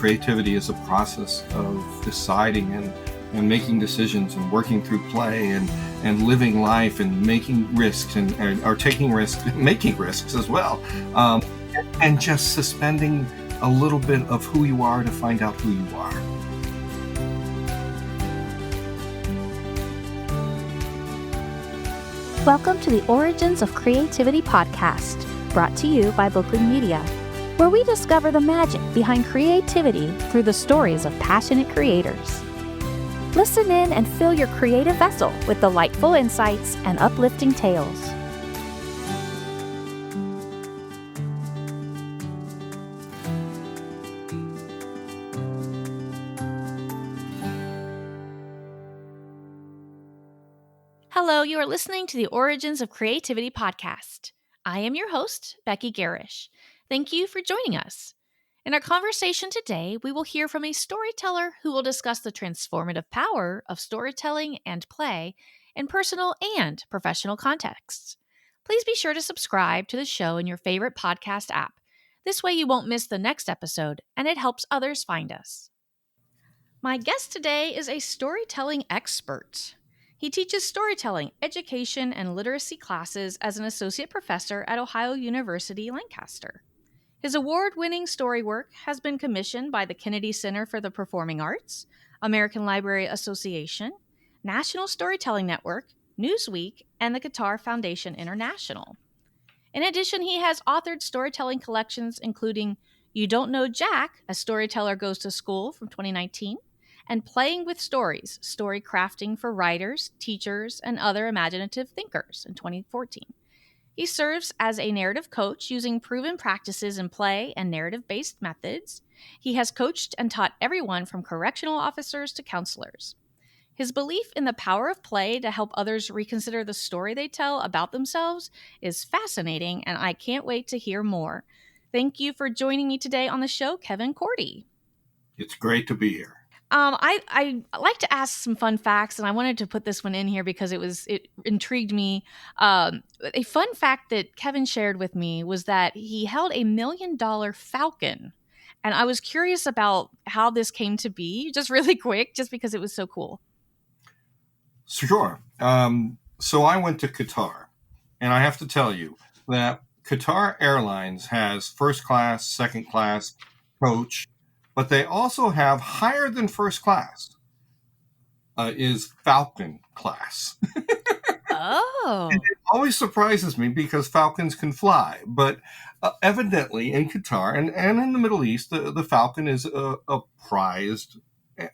creativity is a process of deciding and making decisions and working through play and living life and making risks or taking risks, making risks as well, and just suspending a little bit of who you are to find out who you are. Welcome to the Origins of Creativity podcast, brought to you by Bluesky Media, where we discover the magic behind creativity through the stories of passionate creators. Listen in and fill your creative vessel with delightful insights and uplifting tales. Hello, you are listening to the Origins of Creativity podcast. I am your host, Becky Gehrisch. Thank you for joining us. In our conversation today, we will hear from a storyteller who will discuss the transformative power of storytelling and play in personal and professional contexts. Please be sure to subscribe to the show in your favorite podcast app. This way you won't miss the next episode, and it helps others find us. My guest today is a storytelling expert. He teaches storytelling, education, and literacy classes as an associate professor at Ohio University, Lancaster. His award-winning story work has been commissioned by the Kennedy Center for the Performing Arts, American Library Association, National Storytelling Network, Newsweek, and the Qatar Foundation International. In addition, he has authored storytelling collections including You Don't Know Jack, A Storyteller Goes to School from 2019, and Playing with Stories, Story Crafting for Writers, Teachers, and Other Imaginative Thinkers in 2014. He serves as a narrative coach using proven practices in play and narrative-based methods. He has coached and taught everyone from correctional officers to counselors. His belief in the power of play to help others reconsider the story they tell about themselves is fascinating, and I can't wait to hear more. Thank you for joining me today on the show, Kevin Cordi. It's great to be here. I like to ask some fun facts, and I wanted to put this one in here because it intrigued me. A fun fact that Kevin shared with me was that he held a $1 million falcon, and I was curious about how this came to be, just really quick, just because it was so cool. Sure. So I went to Qatar, and I have to tell you that Qatar Airlines has first class, second class, coach, but they also have higher than first class is Falcon class. Oh. And it always surprises me because Falcons can fly, but evidently in Qatar and in the Middle East, the Falcon is a prized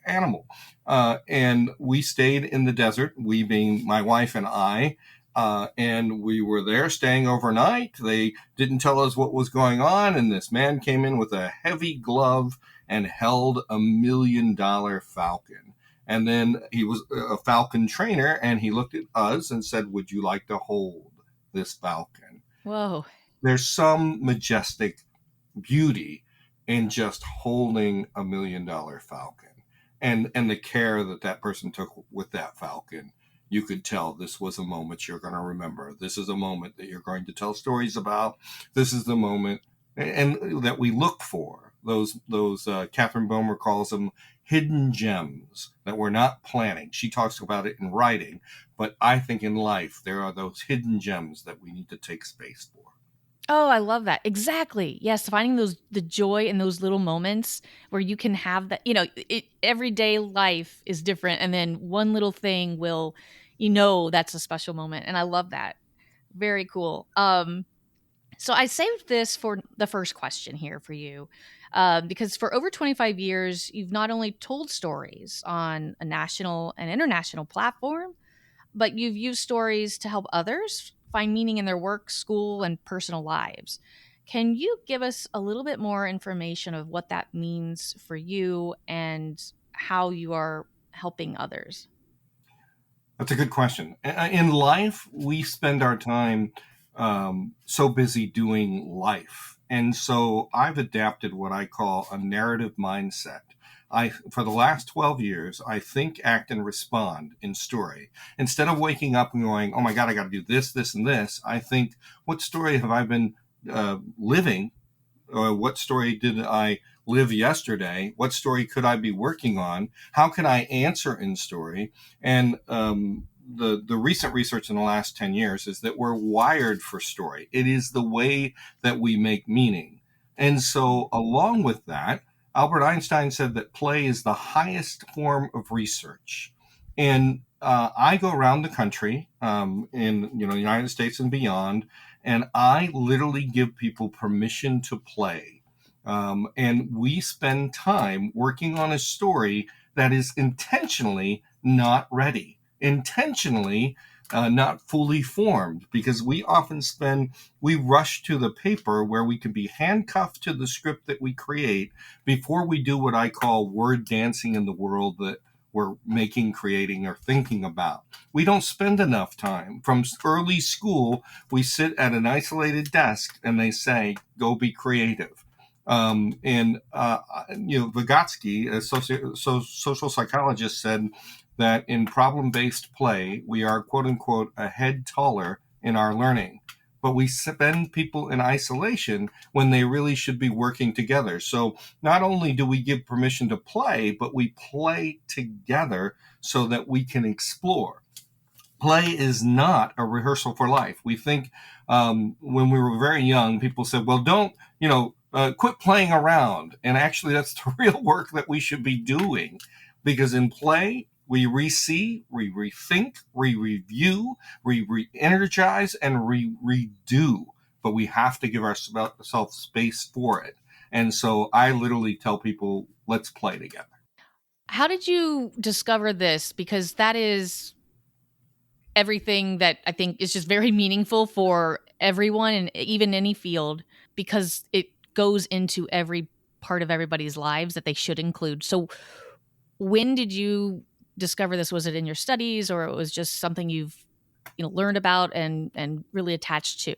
animal. And we stayed in the desert, we being my wife and I, and we were there staying overnight. They didn't tell us what was going on, and this man came in with a heavy glove and held $1 million falcon. And then he was a falcon trainer, and he looked at us and said, "Would you like to hold this falcon?" Whoa. There's some majestic beauty in just holding $1 million falcon. And the care that person took with that falcon. You could tell this was a moment you're going to remember. This is a moment that you're going to tell stories about. This is the moment and that we look for. Those Catherine Bomer calls them hidden gems that we're not planning. She talks about it in writing, but I think in life there are those hidden gems that we need to take space for. Oh, I love that. Exactly. Yes, finding the joy in those little moments where you can have that, everyday life is different, and then one little thing will, that's a special moment. And I love that. Very cool. So I saved this for the first question here for you, because for over 25 years, you've not only told stories on a national and international platform, but you've used stories to help others find meaning in their work, school, and personal lives. Can you give us a little bit more information of what that means for you and how you are helping others? That's a good question. In life, we spend our time so busy doing life. And so I've adapted what I call a narrative mindset. For the last 12 years, I think, act, and respond in story. Instead of waking up and going, oh my God, I got to do this, this, and this, I think, what story have I been living? What story did I live yesterday? What story could I be working on? How can I answer in story? And the recent research in the last 10 years is that we're wired for story. It is the way that we make meaning. And so, along with that, Albert Einstein said that play is the highest form of research. And I go around the country in the United States and beyond, and I literally give people permission to play. And we spend time working on a story that is intentionally not ready, intentionally not fully formed, because we rush to the paper where we can be handcuffed to the script that we create before we do what I call word dancing in the world that we're making, creating, or thinking about. We don't spend enough time. From early school, we sit at an isolated desk and they say, go be creative. Vygotsky, a social psychologist, said that in problem-based play, we are, quote unquote, a head taller in our learning. But we spend people in isolation when they really should be working together. So not only do we give permission to play, but we play together so that we can explore. Play is not a rehearsal for life. We think when we were very young, people said, well, don't, quit playing around. And actually, that's the real work that we should be doing. Because in play, we re-see, we rethink, we review, we re-energize, and redo. But we have to give ourselves space for it. And so I literally tell people, let's play together. How did you discover this? Because that is everything that I think is just very meaningful for everyone and even any field, because it goes into every part of everybody's lives that they should include. So when did you discover this? Was it in your studies, or it was just something you've learned about and really attached to?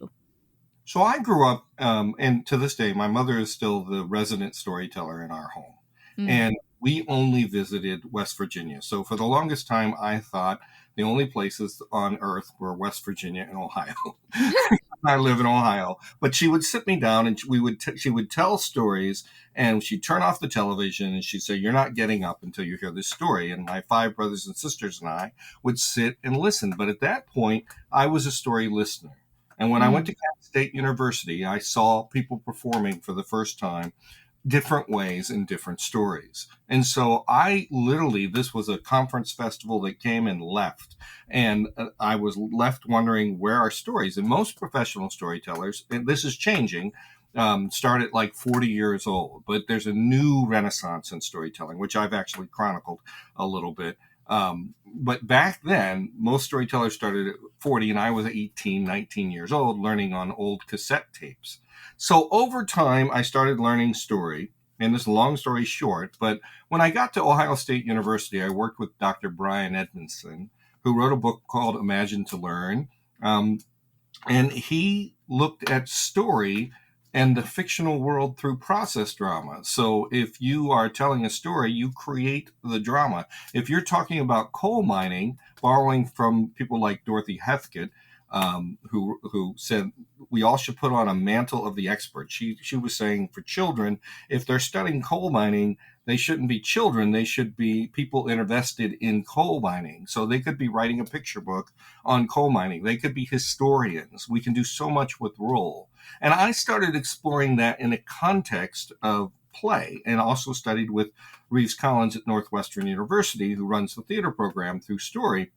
So I grew up, and to this day, my mother is still the resident storyteller in our home. Mm. And we only visited West Virginia. So for the longest time, I thought the only places on earth were West Virginia and Ohio. I live in Ohio. But she would sit me down and she would tell stories, and she'd turn off the television and she'd say, you're not getting up until you hear this story. And my 5 brothers and sisters and I would sit and listen. But at that point, I was a story listener. And when I went to Cal State University, I saw people performing for the first time different ways in different stories. And so this was a conference festival that came and left. And I was left wondering, where are stories? And most professional storytellers, and this is changing, start at like 40 years old. But there's a new renaissance in storytelling, which I've actually chronicled a little bit. But back then, most storytellers started at 40, and I was 18, 19 years old, learning on old cassette tapes. So over time, I started learning story, and this is a long story short, but when I got to Ohio State University, I worked with Dr. Brian Edmondson, who wrote a book called Imagine to Learn, and he looked at story and the fictional world through process drama. So if you are telling a story, you create the drama. If you're talking about coal mining, borrowing from people like Dorothy Hethkett, who said we all should put on a mantle of the expert. She was saying for children, if they're studying coal mining, they shouldn't be children. They should be people invested in coal mining. So they could be writing a picture book on coal mining. They could be historians. We can do so much with role. And I started exploring that in a context of play, and also studied with Reeves Collins at Northwestern University, who runs the theater program through story.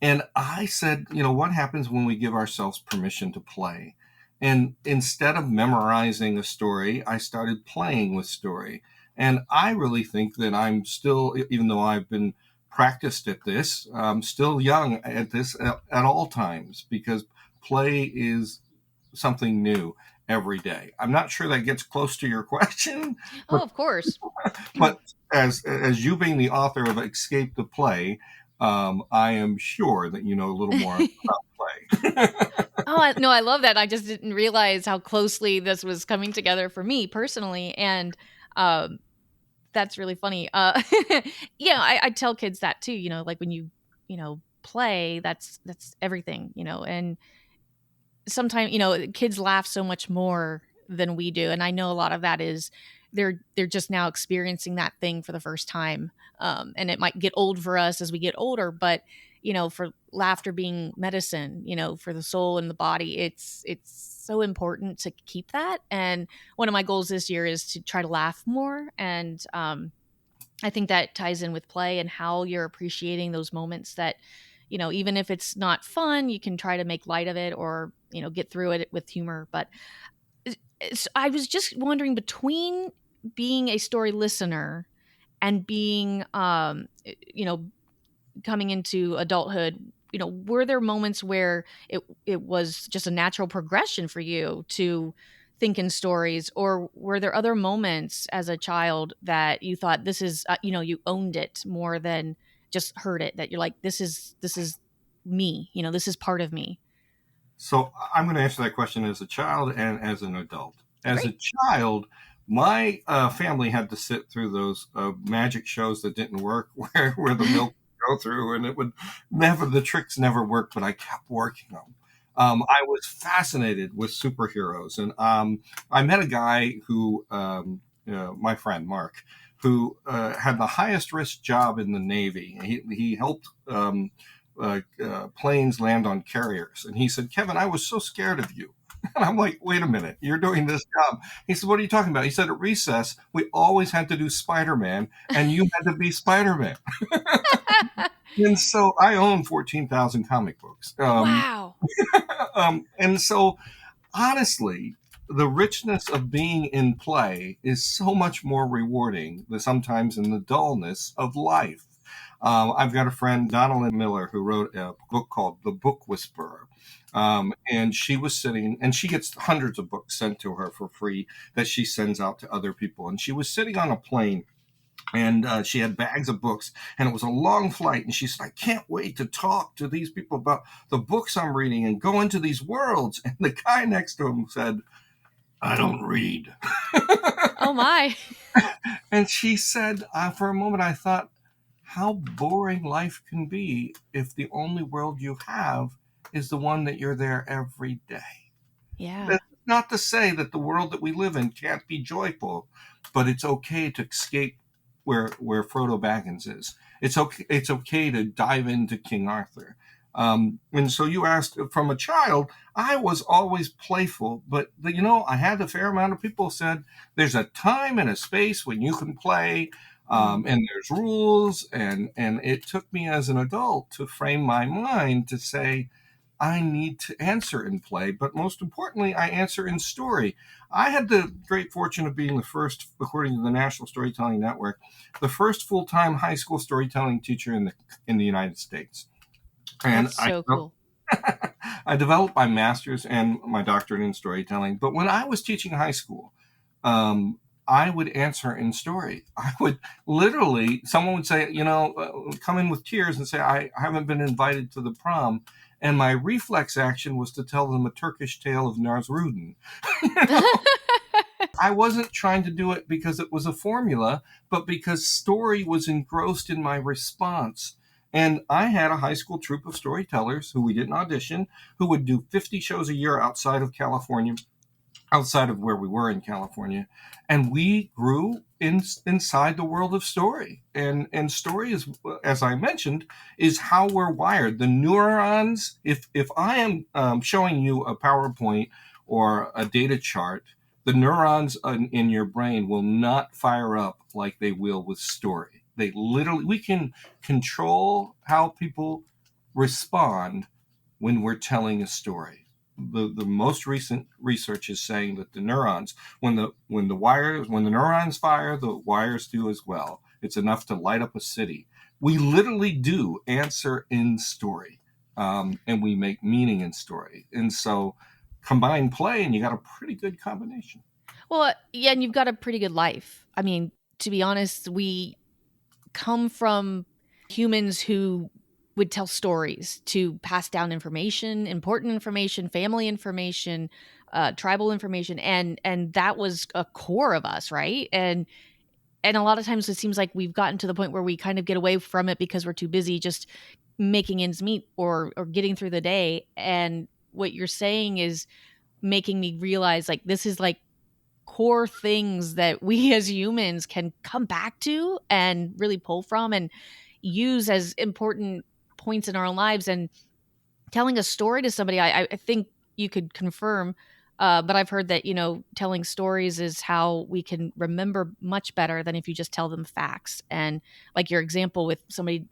And I said, what happens when we give ourselves permission to play? And instead of memorizing a story, I started playing with story. And I really think that I'm still, even though I've been practiced at this, I'm still young at this at all times, because play is something new every day. I'm not sure that gets close to your question, Oh, of course. but as you being the author of Escape the Play, I am sure that you know a little more about play. No, I love that. I just didn't realize how closely this was coming together for me personally. And that's really funny. Yeah, I tell kids that too, like when you play, that's everything, and sometimes, kids laugh so much more than we do. And I know a lot of that is they're just now experiencing that thing for the first time. And it might get old for us as we get older, but for laughter being medicine, for the soul and the body, it's so important to keep that. And one of my goals this year is to try to laugh more. And I think that ties in with play and how you're appreciating those moments that, even if it's not fun, you can try to make light of it or, get through it with humor. But I was just wondering, between being a story listener and being, coming into adulthood, were there moments where it was just a natural progression for you to think in stories, or were there other moments as a child that you thought this is, you owned it more than just heard it, that you're like, this is me, this is part of me? So I'm going to answer that question as a child and as an adult. As Great. a child, my family had to sit through those magic shows that didn't work, where the milk would go through, and it would never, the tricks never worked, but I kept working them. I was fascinated with superheroes, and I met a guy who, my friend Mark, who had the highest risk job in the Navy. He helped planes land on carriers. And he said, Kevin, I was so scared of you. And I'm like, wait a minute, you're doing this job. He said, what are you talking about? He said, at recess, we always had to do Spider-Man, and you had to be Spider-Man. And so I own 14,000 comic books. Wow. And so, honestly, the richness of being in play is so much more rewarding than sometimes in the dullness of life. I've got a friend, Donalyn Miller, who wrote a book called The Book Whisperer. And she was sitting, and she gets hundreds of books sent to her for free that she sends out to other people. And she was sitting on a plane, and she had bags of books, and it was a long flight. And she said, I can't wait to talk to these people about the books I'm reading and go into these worlds. And the guy next to him said, I don't read. Oh my. And she said, for a moment, I thought, how boring life can be if the only world you have is the one that you're there every day. Yeah. That's not to say that the world that we live in can't be joyful, but it's okay to escape where Frodo Baggins is. It's okay to dive into King Arthur. And so you asked, from a child, I was always playful, but I had a fair amount of people said there's a time and a space when you can play, and there's rules. And it took me as an adult to frame my mind to say, I need to answer in play, but most importantly, I answer in story. I had the great fortune of being the first, according to the National Storytelling Network, the first full-time high school storytelling teacher in the United States. And That's so cool. I developed my master's and my doctorate in storytelling. But when I was teaching high school, I would answer in story. I would literally, someone would say, come in with tears and say, I haven't been invited to the prom. And my reflex action was to tell them a Turkish tale of Nasrudin. I wasn't trying to do it because it was a formula, but because story was engrossed in my response. And I had a high school troupe of storytellers who we didn't audition, who would do 50 shows a year outside of California, outside of where we were in California. And we grew inside the world of story. And story is, as I mentioned, is how we're wired. The neurons, if I am showing you a PowerPoint or a data chart, the neurons in your brain will not fire up like they will with story. We can control how people respond when we're telling a story. The most recent research is saying that the neurons, when the neurons fire, the wires do as well. It's enough to light up a city. We literally do answer in story, and we make meaning in story. And so combine play, and you got a pretty good combination. Well, yeah, and you've got a pretty good life. I mean, to be honest, we come from humans who would tell stories to pass down information, important information, family information, tribal information, and that was a core of us, right? And a lot of times it seems like we've gotten to the point where we kind of get away from it because we're too busy just making ends meet or getting through the day. And what you're saying is making me realize, like, this is like core things that we as humans can come back to and really pull from and use as important points in our lives. And telling a story to somebody, I think you could confirm, but I've heard that, telling stories is how we can remember much better than if you just tell them facts. And like your example with somebody,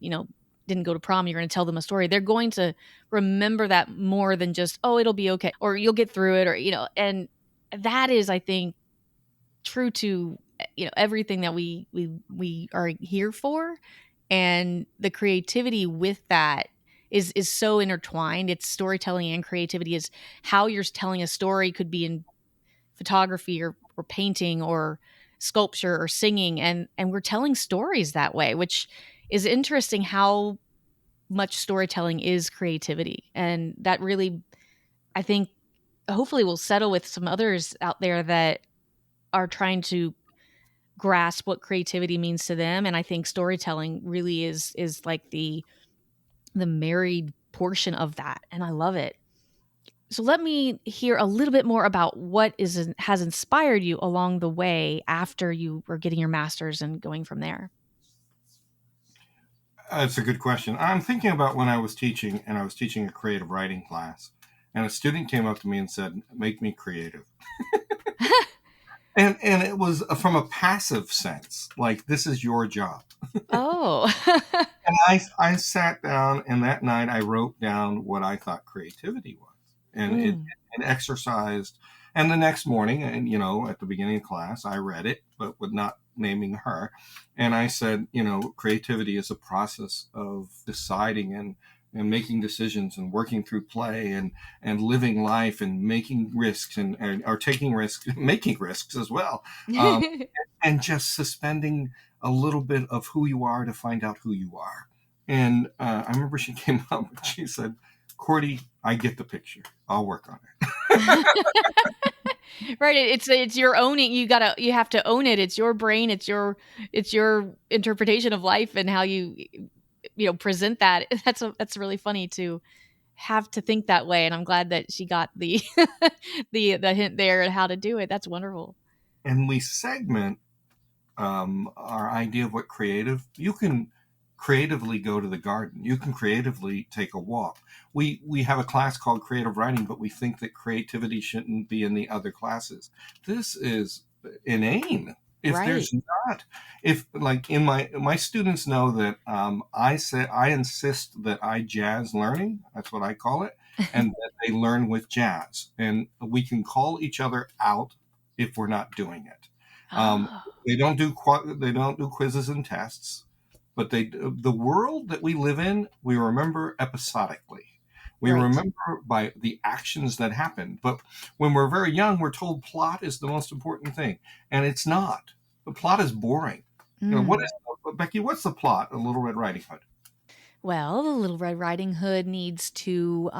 didn't go to prom, you're going to tell them a story. They're going to remember that more than just, oh, it'll be okay, or you'll get through it, or, and that is, I think, true to, everything that we are here for. And the creativity with that is so intertwined. It's storytelling and creativity is how you're telling a story, could be in photography or painting or sculpture or singing, and we're telling stories that way, which is interesting how much storytelling is creativity. And that really, I think, hopefully will settle with some others out there that are trying to grasp what creativity means to them. And I think storytelling really is like the married portion of that, and I love it. So let me hear a little bit more about what has inspired you along the way after you were getting your master's and going from there. That's a good question. I'm thinking about when I was teaching, and I was teaching a creative writing class, and a student came up to me and said, "Make me creative." And it was from a passive sense, like, this is your job. Oh. And I sat down, and that night I wrote down what I thought creativity was, and and exercised. And the next morning, and at the beginning of class, I read it, but with not naming her, and I said, creativity is a process of deciding and making decisions and working through play and living life and making risks and or taking risks, making risks as well, um, and just suspending a little bit of who you are to find out who you are. And I remember she came up and she said, "Cordi, I get the picture. I'll work on it." Right. It's your owning. You have to own it. It's your brain. It's your interpretation of life and how you present that. That's really funny to have to think that way. And I'm glad that she got the the hint there and how to do it. That's wonderful. And we segment our idea of what creative. You can creatively go to the garden. You can creatively take a walk. We have a class called creative writing, but we think that creativity shouldn't be in the other classes. This is inane. If Right. there's not, if like in my students know that I insist that I jazz learning. That's what I call it, and that they learn with jazz, and we can call each other out if we're not doing it. Um, Oh, they don't do quizzes and tests, but the world that we live in, we remember episodically. We right. remember by the actions that happen. But when we're very young, we're told plot is the most important thing, and it's not. The plot is boring. What Mm. is Becky? What's the plot of Little Red Riding Hood? Well, the Little Red Riding Hood needs to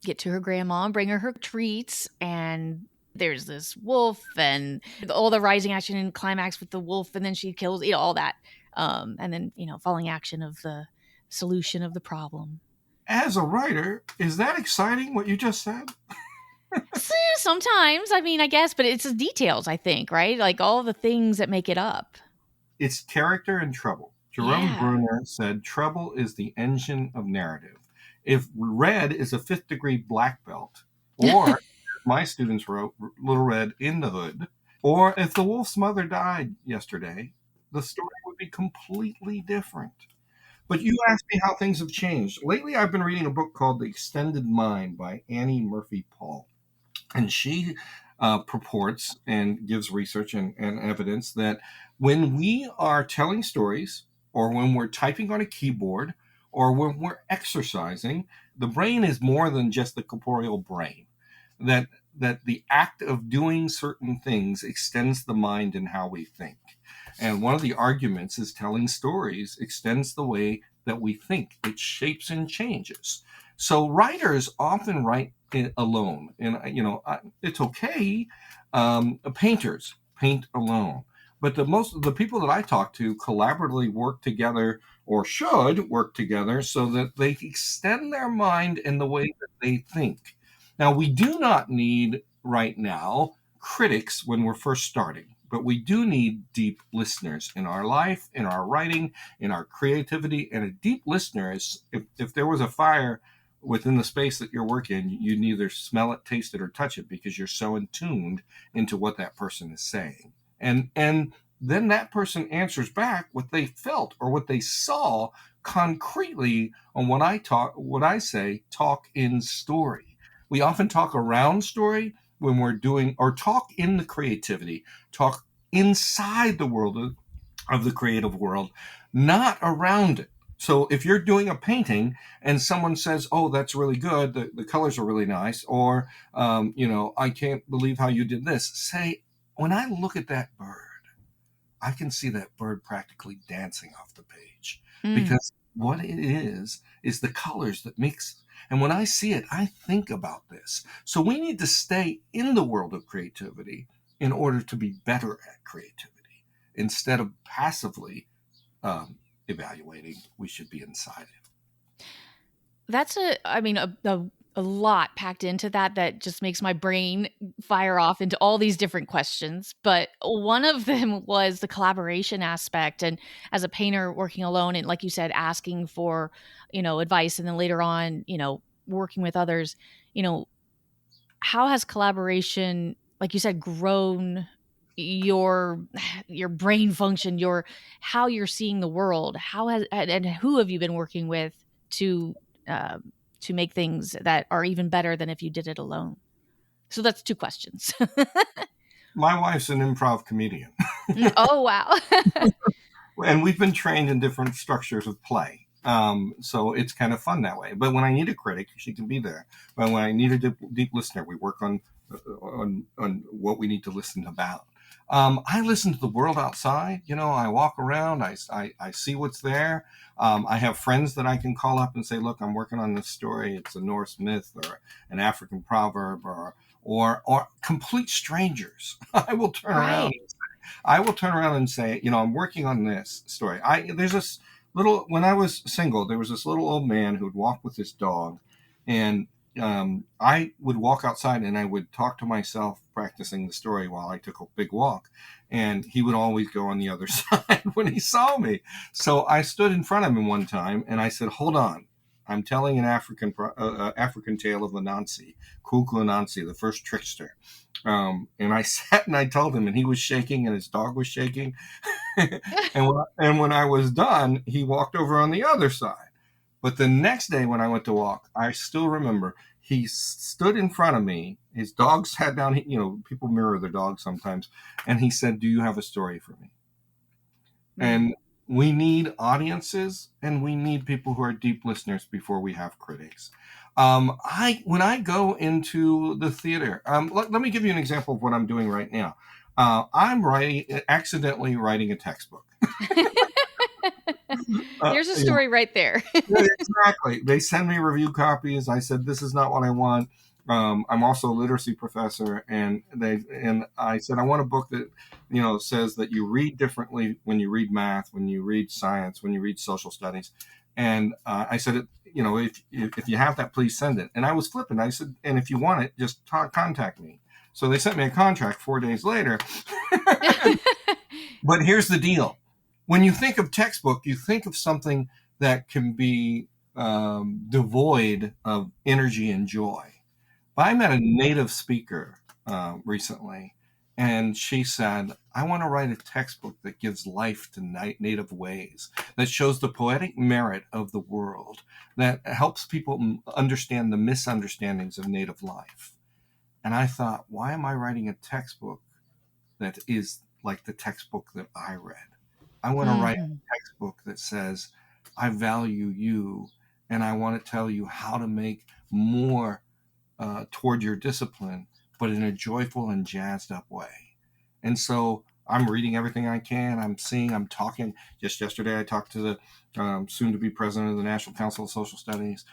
get to her grandma and bring her treats. And there's this wolf and all the rising action and climax with the wolf. And then she kills, all that. And then, falling action of the solution of the problem. As a writer, is that exciting? What you just said? Sometimes, I mean, I guess, but it's the details, I think, right? Like all the things that make it up. It's character and trouble. Jerome Yeah. Bruner said trouble is the engine of narrative. If red is a fifth degree black belt, or my students wrote Little Red in the Hood, or if the wolf's mother died yesterday, the story would be completely different. But you asked me how things have changed. Lately, I've been reading a book called The Extended Mind by Annie Murphy Paul. And she purports and gives research and evidence that when we are telling stories, or when we're typing on a keyboard, or when we're exercising, the brain is more than just the corporeal brain. That the act of doing certain things extends the mind and how we think. And one of the arguments is telling stories extends the way that we think. It shapes and changes. So writers often write alone, and it's okay. Painters paint alone, but most of the people that I talk to collaboratively work together, or should work together, so that they extend their mind in the way that they think. Now, we do not need right now critics when we're first starting, but we do need deep listeners in our life, in our writing, in our creativity. And a deep listener is, if there was a fire within the space that you're working, you neither smell it, taste it, or touch it, because you're so in tuned into what that person is saying. And then that person answers back what they felt or what they saw concretely on what I say, talk in story. We often talk around story when we're doing, or talk in the creativity, talk inside the world of the creative world, not around it. So if you're doing a painting and someone says, "Oh, that's really good. The colors are really nice," or, "I can't believe how you did this," say, "When I look at that bird, I can see that bird practically dancing off the page," because what it is the colors that mix. And when I see it, I think about this. So we need to stay in the world of creativity in order to be better at creativity. Instead of passively evaluating, we should be inside it. That's a lot packed into that just makes my brain fire off into all these different questions. But one of them was the collaboration aspect. And as a painter working alone, and like you said, asking for, advice, and then later on, working with others, how has collaboration, like you said, grown your brain function, your how you're seeing the world? How has and who have you been working with to make things that are even better than if you did it alone? So that's 2 questions. My wife's an improv comedian. Oh, wow. And we've been trained in different structures of play. So it's kind of fun that way. But when I need a critic, she can be there. But when I need a deep listener, we work on what we need to listen about. I listen to the world outside. I walk around. I see what's there. I have friends that I can call up and say, "Look, I'm working on this story. It's a Norse myth or an African proverb," or complete strangers. I will turn around. I will turn around and say, "I'm working on this story." There's this when I was single, there was this little old man who'd walk with his dog, and I would walk outside and I would talk to myself, practicing the story while I took a big walk, and he would always go on the other side when he saw me. So I stood in front of him one time and I said, "Hold on. I'm telling an African tale of Anansi, Kuku Anansi, the first trickster." And I sat and I told him, and he was shaking and his dog was shaking. and when I was done, he walked over on the other side. But the next day when I went to walk, I still remember he stood in front of me. His dog sat down. People mirror their dogs sometimes. And he said, "Do you have a story for me?" And we need audiences, and we need people who are deep listeners before we have critics. When I go into the theater, let me give you an example of what I'm doing right now. I'm accidentally writing a textbook. There's a story right there. Exactly. They send me review copies. I said, "This is not what I want." I'm also a literacy professor, and I said, "I want a book that says that you read differently when you read math, when you read science, when you read social studies." And I said, if you have that, please send it." And I was flippant. I said, "And if you want it, just contact me." So they sent me a contract 4 days later. But here's the deal. When you think of textbook, you think of something that can be devoid of energy and joy. But I met a native speaker recently, and she said, "I want to write a textbook that gives life to native ways, that shows the poetic merit of the world, that helps people understand the misunderstandings of native life." And I thought, why am I writing a textbook that is like the textbook that I read? I want to write a textbook that says, "I value you, and I want to tell you how to make more toward your discipline, but in a joyful and jazzed up way." And so I'm reading everything I can. I'm talking. Just yesterday, I talked to the soon-to-be president of the National Council of Social Studies,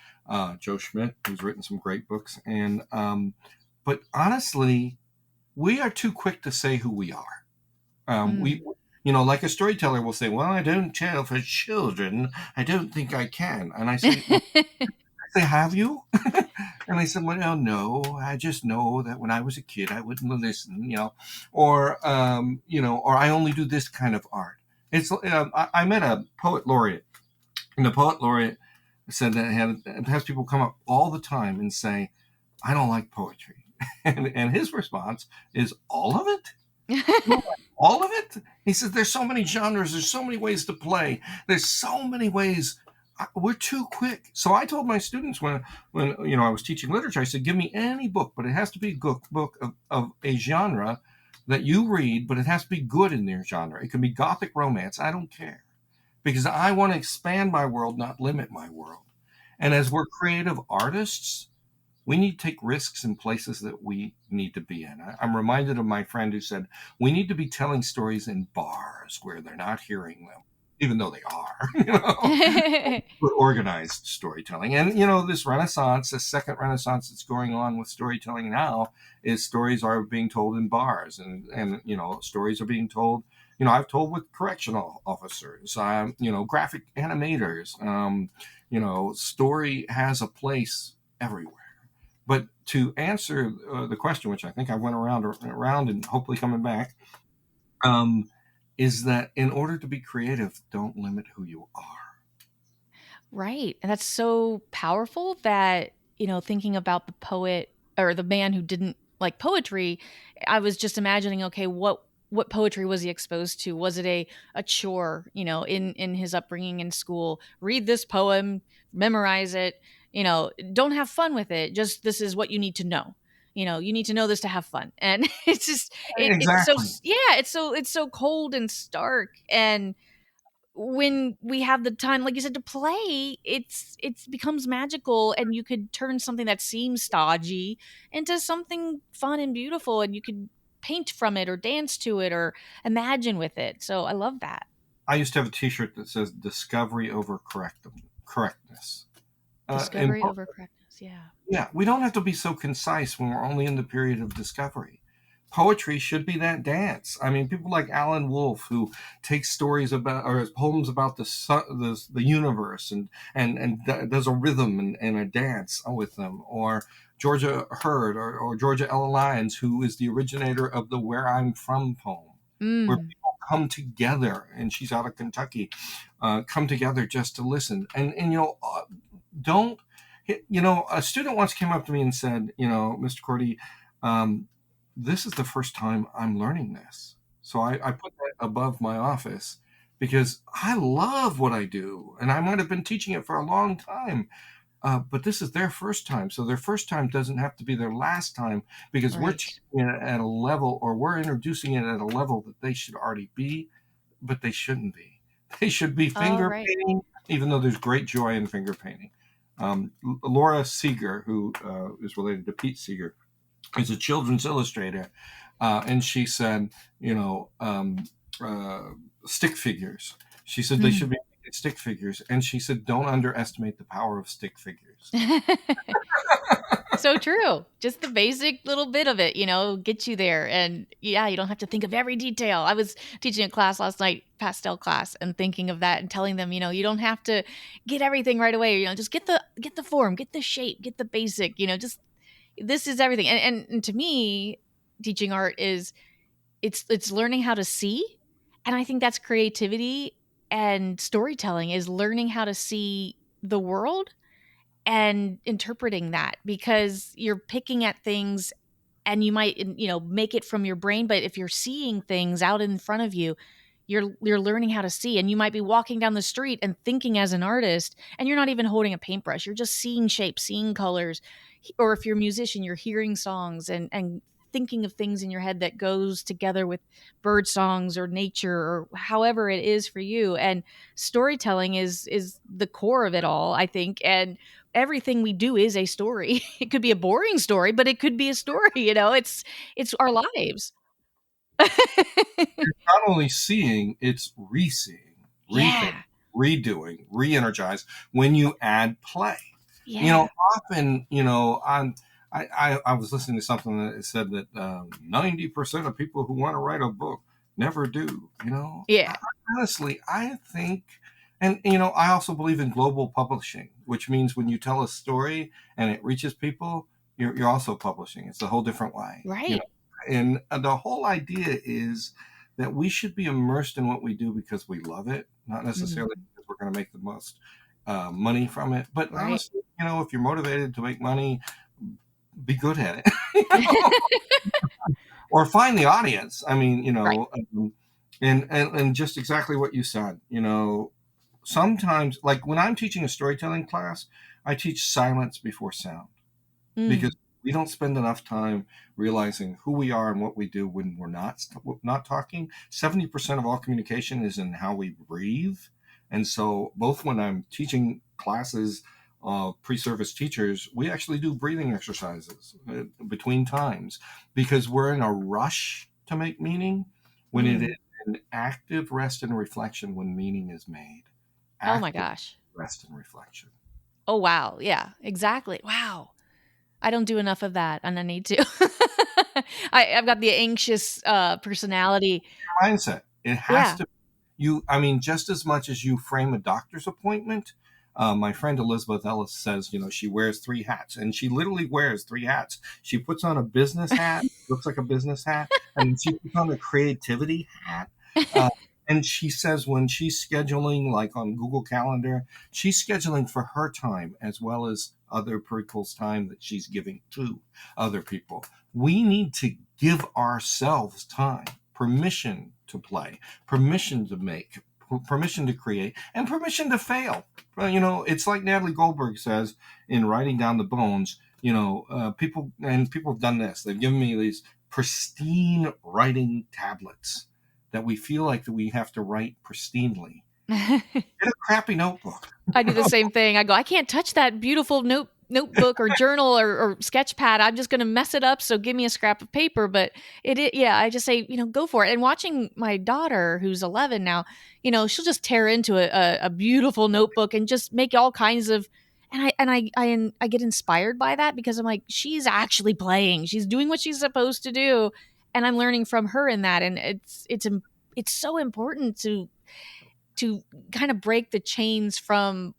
Joe Schmidt, who's written some great books. And but honestly, we are too quick to say who we are. Like a storyteller will say, "Well, I don't tell for children. I don't think I can." And I say, They have you? And I said, well, no, I just know that when I was a kid, I wouldn't listen, or I only do this kind of art. I met a poet laureate, and the poet laureate said that it has people come up all the time and say, I don't like poetry. And his response is, all of it? All of it? He says, there's so many genres, there's so many ways to play, there's so many ways. We're too quick. So I told my students when I was teaching literature, I said, give me any book, but it has to be a book of a genre that you read, but it has to be good in their genre. It can be Gothic romance. I don't care, because I want to expand my world, not limit my world. And as we're creative artists, we need to take risks in places that we need to be in. I'm reminded of my friend who said, we need to be telling stories in bars where they're not hearing them, even though they are, for organized storytelling. And, this Renaissance, this second Renaissance that's going on with storytelling now, is stories are being told in bars, and stories are being told. I've told with correctional officers, graphic animators. Story has a place everywhere. But to answer the question, which I think I went around and hopefully coming back, is that in order to be creative, don't limit who you are. Right. And that's so powerful that, thinking about the poet or the man who didn't like poetry, I was just imagining, okay, what poetry was he exposed to? Was it a chore, in his upbringing in school? Read this poem, memorize it, don't have fun with it. Just this is what you need to know. You need to know this to have fun. And it's just it's so, Exactly. yeah, it's so cold and stark. And when we have the time, like you said, to play, it's becomes magical, and you could turn something that seems stodgy into something fun and beautiful, and you could paint from it or dance to it or imagine with it. So I love that. I used to have a T-shirt that says "Discovery over correctness." And Discovery over correctness. Yeah. yeah, we don't have to be so concise when we're only in the period of discovery. Poetry should be that dance. I mean, people like Alan Wolfe, who takes stories about or poems about the universe and does a rhythm and a dance with them, or Georgia Hurd or Georgia Ella Lyons, who is the originator of the "Where I'm From" poem, where people come together, and she's out of Kentucky, come together just to listen. And don't. A student once came up to me and said, Mr. Cordi, this is the first time I'm learning this. So I put that above my office because I love what I do. And I might have been teaching it for a long time, but this is their first time. So their first time doesn't have to be their last time, because we're Right. teaching it at a level, or we're introducing it at a level that they should already be, but they shouldn't be. They should be Oh, finger right. painting, even though there's great joy in finger painting. Laura Seeger, who is related to Pete Seeger, is a children's illustrator, and she said, stick figures. She said they should be making stick figures, and she said, don't underestimate the power of stick figures. So true. Just the basic little bit of it, get you there. And yeah, you don't have to think of every detail. I was teaching a class last night, pastel class, and thinking of that and telling them, you don't have to get everything right away. Just get the form, get the shape, get the basic, just this is everything. And to me, teaching art is it's learning how to see. And I think that's creativity, and storytelling is learning how to see the world and interpreting that, because you're picking at things and you might make it from your brain, but if you're seeing things out in front of you, you're learning how to see. And you might be walking down the street and thinking as an artist, and you're not even holding a paintbrush, you're just seeing shapes, seeing colors. Or if you're a musician, you're hearing songs and thinking of things in your head that goes together with bird songs or nature or however it is for you. And storytelling is the core of it all, I think. And everything we do is a story. It could be a boring story, but it could be a story. It's our lives. Not only seeing, it's re-seeing, rethinking, Yeah. redoing, re-energize when you add play. Yeah. Often, I was listening to something that said that 90% of people who want to write a book never do. Yeah. Honestly, I think And I also believe in global publishing, which means when you tell a story and it reaches people, you're also publishing. It's a whole different way. Right. And the whole idea is that we should be immersed in what we do because we love it, not necessarily Mhm. because we're going to make the most money from it. But Right. honestly, if you're motivated to make money, be good at it. you know? Or find the audience. I mean, Right. and just exactly what you said. Sometimes, like when I'm teaching a storytelling class, I teach silence before sound, Mm. because we don't spend enough time realizing who we are and what we do when we're not talking. 70% of all communication is in how we breathe. And so both when I'm teaching classes, pre-service teachers, we actually do breathing exercises between times, because we're in a rush to make meaning when it is Mm. an active rest and reflection when meaning is made. Oh my Active gosh. rest and reflection. Oh wow. Yeah, exactly. Wow. I don't do enough of that, and I need to. I've got the anxious personality. Mindset. It has Yeah. to. I mean, just as much as you frame a doctor's appointment, my friend Elizabeth Ellis says, she wears three hats, and she literally wears three hats. She puts on a business hat, looks like a business hat, and she puts on a creativity hat. Uh, and she says when she's scheduling, like on Google Calendar, she's scheduling for her time as well as other people's time that she's giving to other people. We need to give ourselves time, permission to play, permission to make, permission to create, and permission to fail. Well, it's like Natalie Goldberg says in Writing Down the Bones. People have done this. They've given me these pristine writing tablets that we feel like that we have to write pristinely. Get a crappy notebook. I do the same thing. I go, I can't touch that beautiful notebook or journal or sketch pad. I'm just going to mess it up. So give me a scrap of paper. But yeah, I just say, go for it. And watching my daughter, who's 11 now, she'll just tear into a beautiful notebook and just make all kinds of. And I get inspired by that, because I'm like, she's actually playing. She's doing what she's supposed to do, and I'm learning from her in that. And it's so important to kind of break the chains from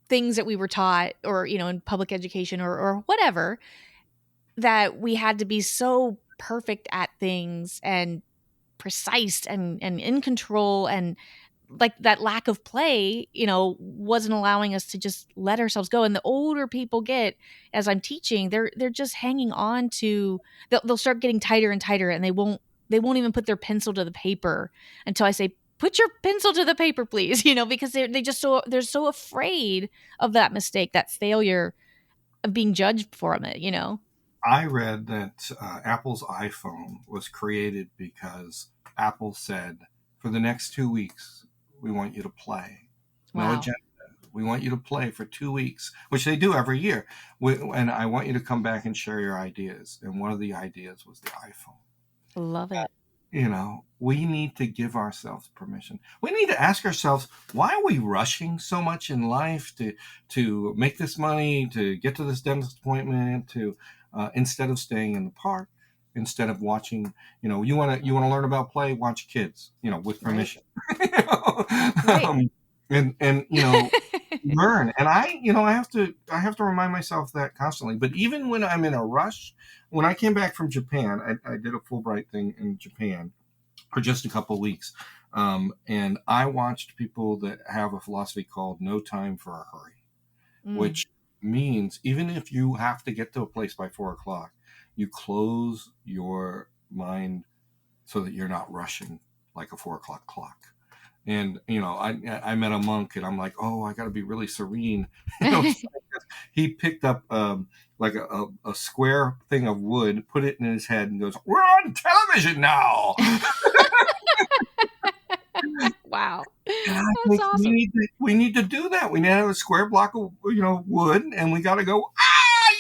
things that we were taught, or in public education or whatever, that we had to be so perfect at things and precise and in control, and like that lack of play wasn't allowing us to just let ourselves go. And the older people get, as I'm teaching, they're just hanging on to, they'll start getting tighter and tighter, and they won't even put their pencil to the paper until I say, put your pencil to the paper, please, because they're so afraid of that mistake, that failure, of being judged from it. I read that Apple's iPhone was created because Apple said, for the next 2 weeks, we want you to play. No Wow. agenda. We want you to play for 2 weeks, which they do every year. And I want you to come back and share your ideas. And one of the ideas was the iPhone. Love it. We need to give ourselves permission. We need to ask ourselves, why are we rushing so much in life to make this money, to get to this dentist appointment, to instead of staying in the park, instead of watching, you want to learn about play, watch kids, with Right. permission. Right. um, and learn. And I have to remind myself that constantly. But even when I'm in a rush, when I came back from Japan, I did a Fulbright thing in Japan for just a couple of weeks. And I watched people that have a philosophy called no time for a hurry, Mm. which means even if you have to get to a place by 4 o'clock, you close your mind so that you're not rushing like a 4 o'clock clock. And I met a monk, and I'm like, oh, I got to be really serene. He picked up like a square thing of wood, put it in his head, and goes, "We're on television now." Wow. And I That's think we awesome. need to we need to do that. We need to have a square block of wood, and we got to go. Ah,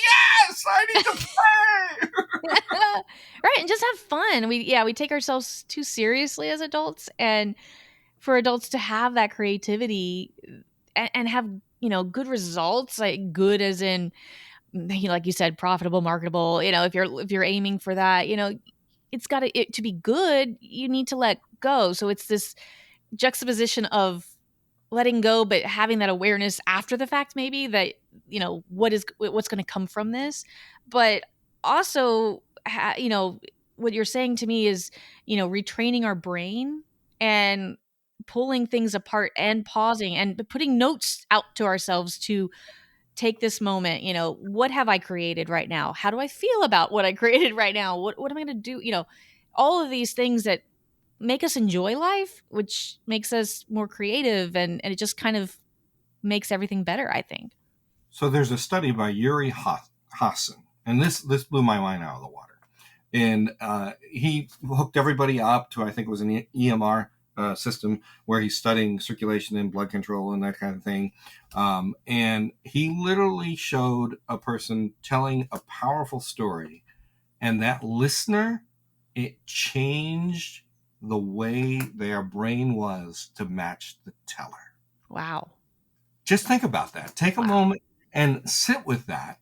yes, I need to play. Right, and just have fun. We take ourselves too seriously as adults, and for adults to have that creativity, and have good results, like good as in, like you said, profitable, marketable. If you're aiming for that, it's got to be good. You need to let go. So it's this juxtaposition of letting go, but having that awareness after the fact, maybe that, what's going to come from this. But also, what you're saying to me is, retraining our brain and pulling things apart and pausing and putting notes out to ourselves to take this moment. What have I created right now? How do I feel about what I created right now? What am I going to do? All of these things that make us enjoy life, which makes us more creative, and it just kind of makes everything better, I think. So there's a study by Yuri Hassan, and this blew my mind out of the water. And he hooked everybody up to, I think it was an EMR system where he's studying circulation and blood control and that kind of thing. And he literally showed a person telling a powerful story, and that listener, it changed the way their brain was to match the teller. Wow. Just think about that. Take a moment and sit with that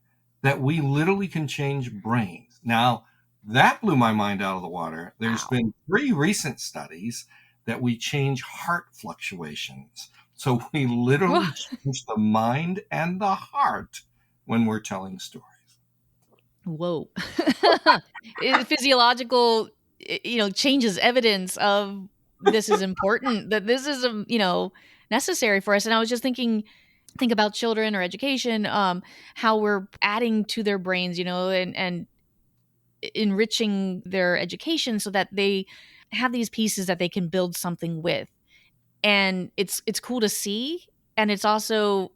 we literally can change brains. Now, that blew my mind out of the water. There's been 3 recent studies that we change heart fluctuations. So we literally change the mind and the heart when we're telling stories. Whoa. Physiological, changes, evidence of this is important, that this is, necessary for us. And I was just think about children or education, how we're adding to their brains, and enriching their education so that they have these pieces that they can build something with. And it's cool to see, and it's also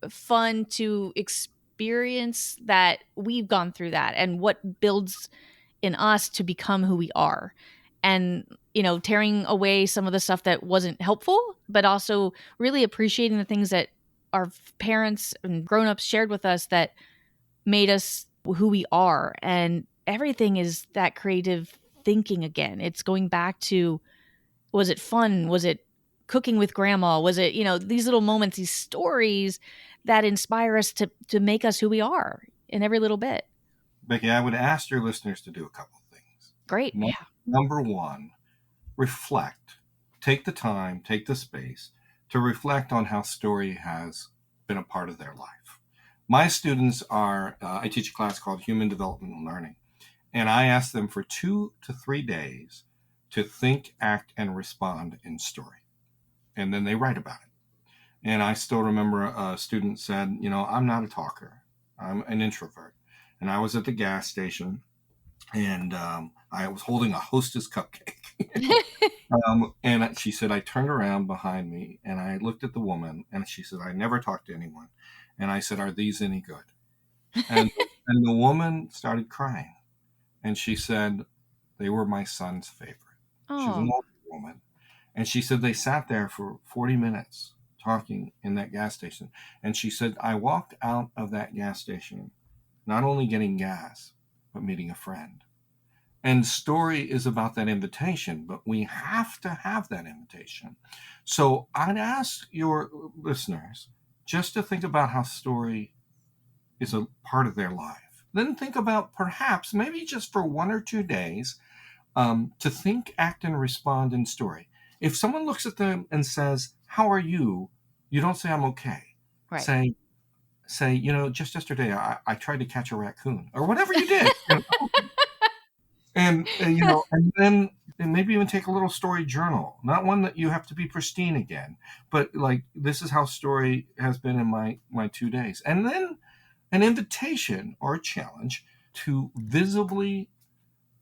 fun to experience that we've gone through that and what builds in us to become who we are. And tearing away some of the stuff that wasn't helpful, but also really appreciating the things that our parents and grown-ups shared with us that made us who we are. And everything is that creative thinking again. It's going back to, was it fun? Was it cooking with grandma? Was it, these little moments, these stories that inspire us to make us who we are in every little bit. Becky, I would ask your listeners to do a couple of things. Great. Yeah. Number 1, reflect. Take the time, take the space to reflect on how story has been a part of their life. My students are, I teach a class called Human Developmental Learning, and I ask them for 2 to 3 days to think, act, and respond in story. And then they write about it. And I still remember a student said, I'm not a talker. I'm an introvert. And I was at the gas station, and I was holding a Hostess cupcake. And she said, I turned around behind me and I looked at the woman, and she said, I never talk to anyone. And I said, are these any good? And the woman started crying, and she said, they were my son's favorite. She was an older woman. And she said they sat there for 40 minutes talking in that gas station. And she said, I walked out of that gas station not only getting gas, but meeting a friend. And story is about that invitation, but we have to have that invitation. So I'd ask your listeners just to think about how story is a part of their life. Then think about, perhaps, maybe just for 1 or 2 days, to think, act, and respond in story. If someone looks at them and says, how are you? You don't say, I'm okay. Right. Say, just yesterday I tried to catch a raccoon, or whatever you did. And then maybe even take a little story journal, not one that you have to be pristine again, but like, this is how story has been in my 2 days. And then an invitation or a challenge to visibly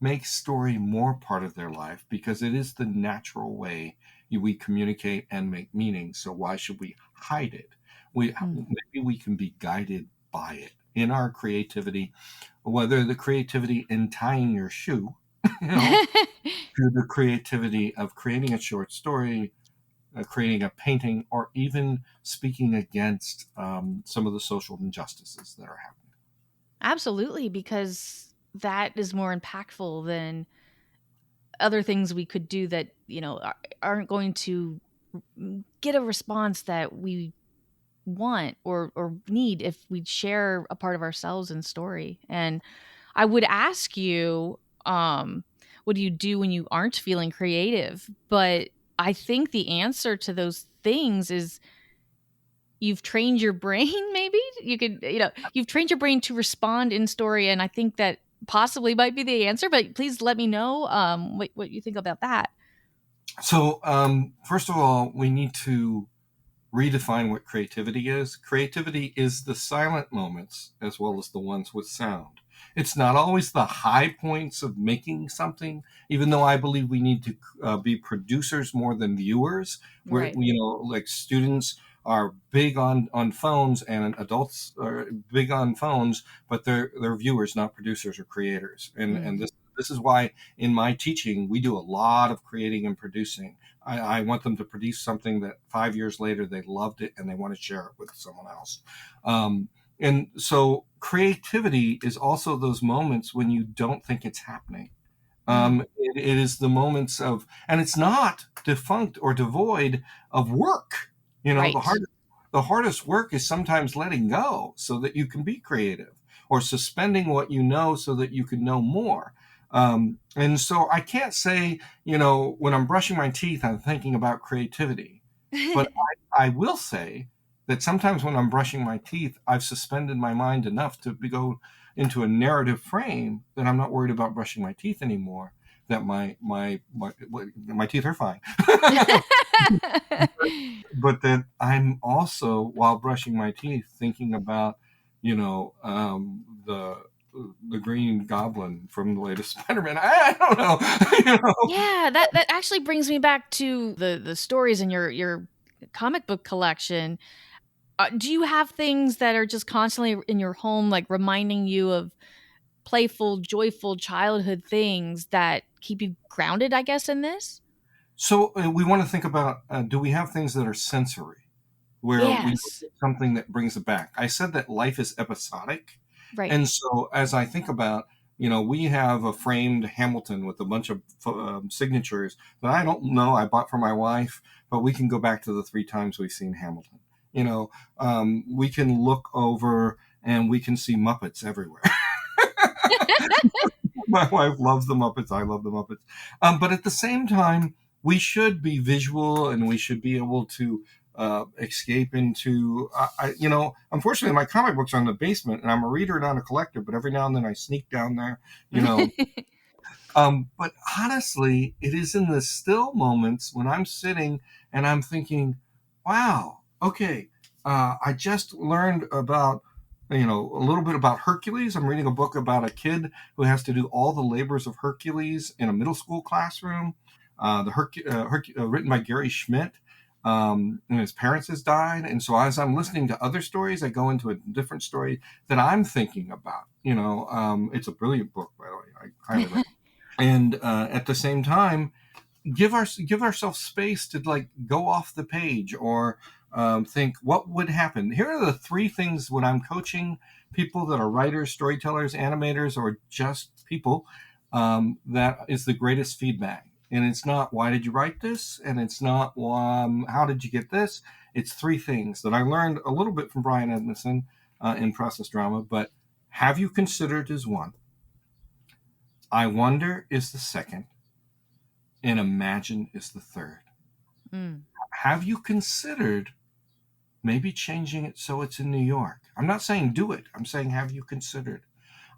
make story more part of their life, because it is the natural way we communicate and make meaning. So why should we hide it? Maybe we can be guided by it in our creativity, whether the creativity in tying your shoe, to the creativity of creating a short story, creating a painting, or even speaking against some of the social injustices that are happening. Absolutely, because that is more impactful than other things we could do that, aren't going to get a response that we want or need if we share a part of ourselves in story. And I would ask you, what do you do when you aren't feeling creative? But I think the answer to those things is you've trained your brain. Maybe you could, you've trained your brain to respond in story. And I think that possibly might be the answer, but please let me know what you think about that. So, first of all, we need to redefine what creativity is. Creativity is the silent moments as well as the ones with sound. It's not always the high points of making something, even though I believe we need to be producers more than viewers. Where, Right. like students are big on phones and adults are big on phones, but they're viewers, not producers or creators. And this is why in my teaching we do a lot of creating and producing. I want them to produce something that 5 years later they loved it and they want to share it with someone else. And so creativity is also those moments when you don't think it's happening. It is the moments of, and it's not defunct or devoid of work. Right. The hardest work is sometimes letting go so that you can be creative, or suspending what you know so that you can know more. And so I can't say, when I'm brushing my teeth, I'm thinking about creativity. But I will say that sometimes when I'm brushing my teeth, I've suspended my mind enough to go into a narrative frame that I'm not worried about brushing my teeth anymore. That my teeth are fine. But then I'm also, while brushing my teeth, thinking about, the Green Goblin from the latest Spider-Man. I don't know. Yeah, that actually brings me back to the stories in your comic book collection. Do you have things that are just constantly in your home, like reminding you of playful, joyful childhood things that keep you grounded, I guess, in this? So we want to think about, do we have things that are sensory, where we look Yes. at something that brings it back? I said that life is episodic. Right. And so as I think about, we have a framed Hamilton with a bunch of signatures that I don't know, I bought for my wife, but we can go back to the 3 times we've seen Hamilton. We can look over and we can see Muppets everywhere. My wife loves the Muppets. I love the Muppets. But at the same time, we should be visual and we should be able to escape into, unfortunately, my comic books are in the basement and I'm a reader, not a collector, but every now and then I sneak down there, you know. But honestly, it is in the still moments when I'm sitting and I'm thinking, wow, okay, I just learned about, a little bit about Hercules. I'm reading a book about a kid who has to do all the labors of Hercules in a middle school classroom. Written by Gary Schmidt. And his parents has died. And so as I'm listening to other stories, I go into a different story that I'm thinking about. It's a brilliant book, by the way. I highly recommend. And at the same time, give ourselves space to like go off the page, or think what would happen. Here are the 3 things when I'm coaching people that are writers, storytellers, animators, or just people. That is the greatest feedback. And it's not, why did you write this? And it's not, how did you get this? It's 3 things that I learned a little bit from Brian Edmondson in process drama. But have you considered is one. I wonder is the second. And imagine is the third. Mm. Have you considered maybe changing it so it's in New York? I'm not saying do it. I'm saying, have you considered?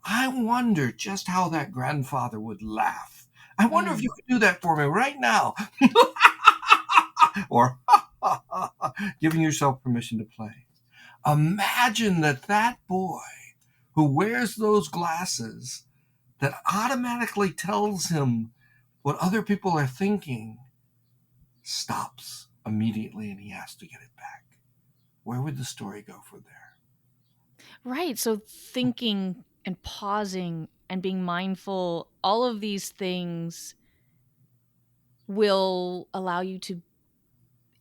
I wonder just how that grandfather would laugh. I wonder if Mm. you could do that for me right now. Or giving yourself permission to play. Imagine that boy who wears those glasses that automatically tells him what other people are thinking stops immediately and he has to get it back. Where would the story go from there? Right. So thinking and pausing and being mindful, all of these things will allow you to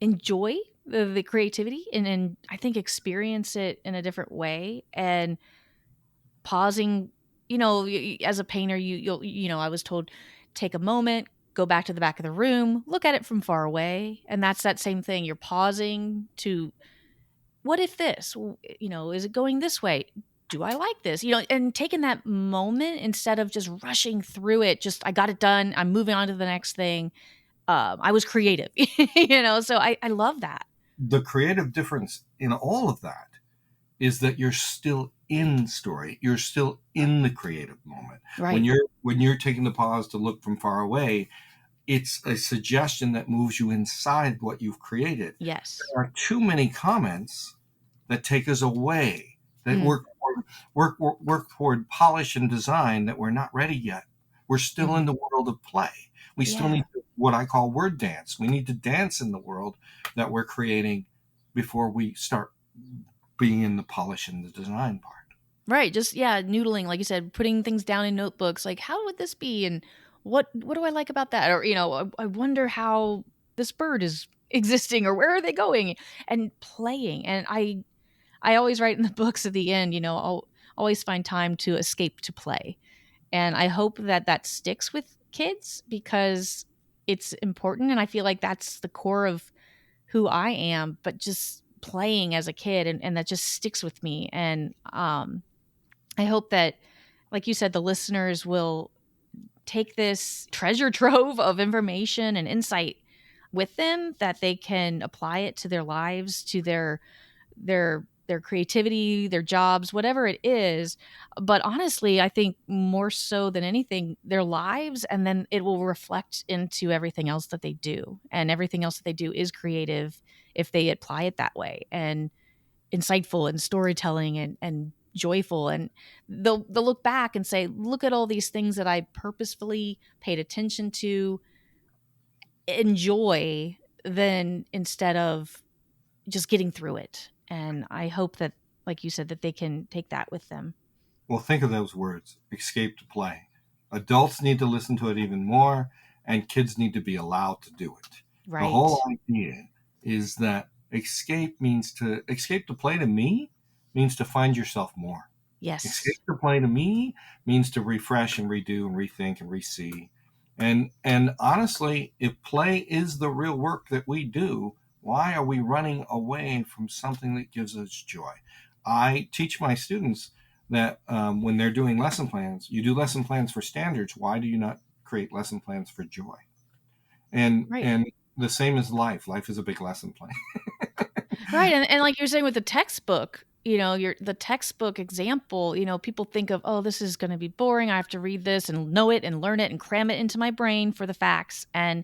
enjoy the creativity and I think experience it in a different way. And pausing, as a painter, I was told, take a moment, go back to the back of the room, look at it from far away. And that's that same thing. You're pausing to, what if this, is it going this way? Do I like this? And taking that moment instead of just rushing through it, just, I got it done, I'm moving on to the next thing. I was creative, so I love that. The creative difference in all of that is that you're still in story. You're still in the creative moment. Right. When you're taking the pause to look from far away, it's a suggestion that moves you inside what you've created. Yes. There are too many comments that take us away, that work toward polish and design that we're not ready yet. We're still in the world of play. We still need what I call word dance. We need to dance in the world that we're creating before we start being in the polish and the design part. Right. Just noodling, like you said, putting things down in notebooks. Like, how would this be, and what do I like about that? Or I wonder how this bird is existing, or where are they going, and playing. And I always write in the books at the end. I'll always find time to escape to play, and I hope that sticks with kids because it's important, and I feel like that's the core of who I am. But just playing as a kid, and that just sticks with me, and I hope that, like you said, the listeners will take this treasure trove of information and insight with them, that they can apply it to their lives, to their creativity, their jobs, whatever it is. But honestly, I think more so than anything, their lives, and then it will reflect into everything else that they do. And everything else that they do is creative if they apply it that way, and insightful and storytelling and joyful. And they'll look back and say, look at all these things that I purposefully paid attention to, enjoy, then instead of just getting through it. And I hope that, like you said, that they can take that with them. Well, think of those words, escape to play. Adults need to listen to it even more, and kids need to be allowed to do it. Right. The whole idea is that escape to play to me means to find yourself more. Yes. Escape to play to me means to refresh and redo and rethink and re-see. And honestly, if play is the real work that we do, why are we running away from something that gives us joy? I teach my students that when they're doing lesson plans, you do lesson plans for standards. Why do you not create lesson plans for joy? And the same as life. Life is a big lesson plan. Right. And like you're saying with the textbook, the textbook example, people think of, oh, this is going to be boring. I have to read this and know it and learn it and cram it into my brain for the facts. And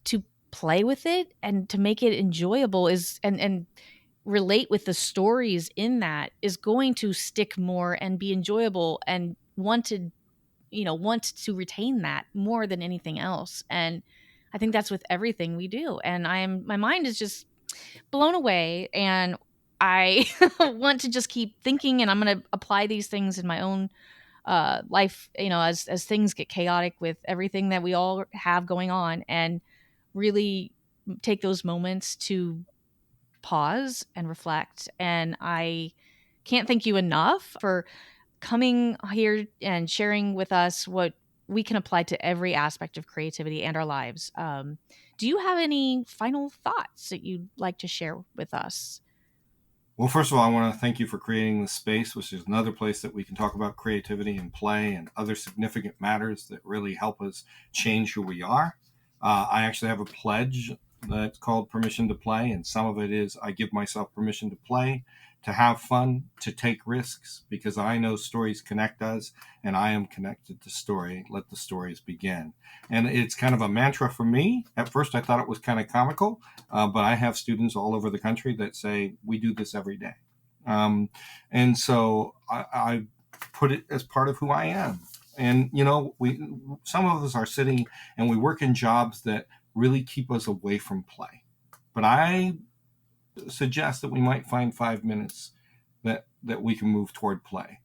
to play with it and to make it enjoyable is, and relate with the stories in that, is going to stick more and be enjoyable, and want to retain that more than anything else. And I think that's with everything we do. And my mind is just blown away, and I want to just keep thinking, and I'm going to apply these things in my own life, as things get chaotic with everything that we all have going on, and really take those moments to pause and reflect. And I can't thank you enough for coming here and sharing with us what we can apply to every aspect of creativity and our lives. Do you have any final thoughts that you'd like to share with us? Well, first of all, I want to thank you for creating this space, which is another place that we can talk about creativity and play and other significant matters that really help us change who we are. I actually have a pledge that's called Permission to Play, and some of it is I give myself permission to play, to have fun, to take risks, because I know stories connect us, and I am connected to story. Let the stories begin. And it's kind of a mantra for me. At first, I thought it was kind of comical, but I have students all over the country that say, we do this every day. And so I put it as part of who I am. And, some of us are sitting and we work in jobs that really keep us away from play. But I suggest that we might find 5 minutes that we can move toward play.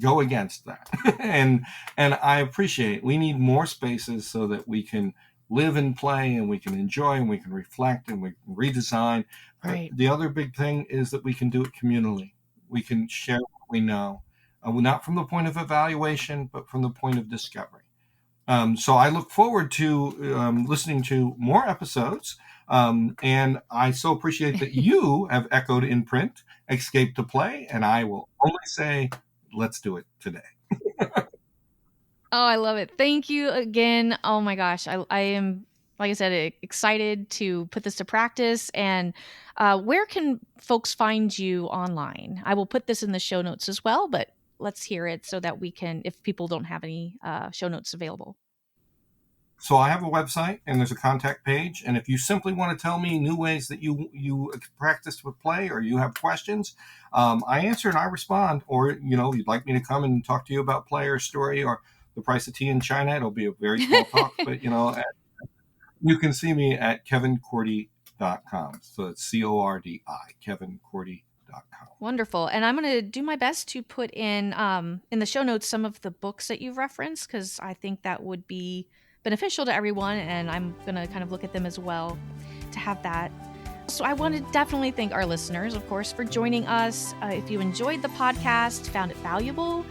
Go against that. and I appreciate, we need more spaces so that we can live and play, and we can enjoy, and we can reflect, and we can redesign. Right. But the other big thing is that we can do it communally. We can share what we know, not from the point of evaluation, but from the point of discovery. So I look forward to listening to more episodes. And I so appreciate that you have echoed in print, escape to play. And I will only say, let's do it today. Oh, I love it. Thank you again. Oh my gosh. I am like I said, excited to put this to practice. And where can folks find you online? I will put this in the show notes as well, but let's hear it so that we can, if people don't have any show notes available. So I have a website and there's a contact page. And if you simply want to tell me new ways that you practice with play, or you have questions, I answer and I respond. Or, you'd like me to come and talk to you about play or story or the price of tea in China, it'll be a very small talk. But, you can see me at kevincordi.com. So it's Cordi, kevincordi.com. Wonderful. And I'm going to do my best to put in the show notes some of the books that you've referenced, because I think that would be beneficial to everyone, and I'm going to kind of look at them as well to have that. So I want to definitely thank our listeners, of course, for joining us. If you enjoyed the podcast, found it valuable,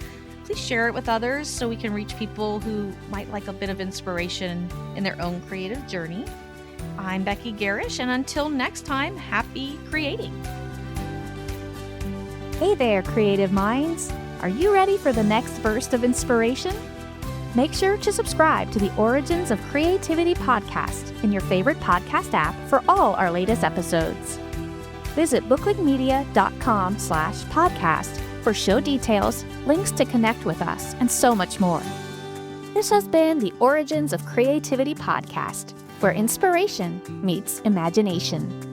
please share it with others so we can reach people who might like a bit of inspiration in their own creative journey. I'm Becky Gehrisch, and until next time, happy creating. Hey there, creative minds. Are you ready for the next burst of inspiration? Make sure to subscribe to the Origins of Creativity podcast in your favorite podcast app for all our latest episodes. Visit booklinkmedia.com/podcast for show details, links to connect with us, and so much more. This has been the Origins of Creativity podcast, where inspiration meets imagination.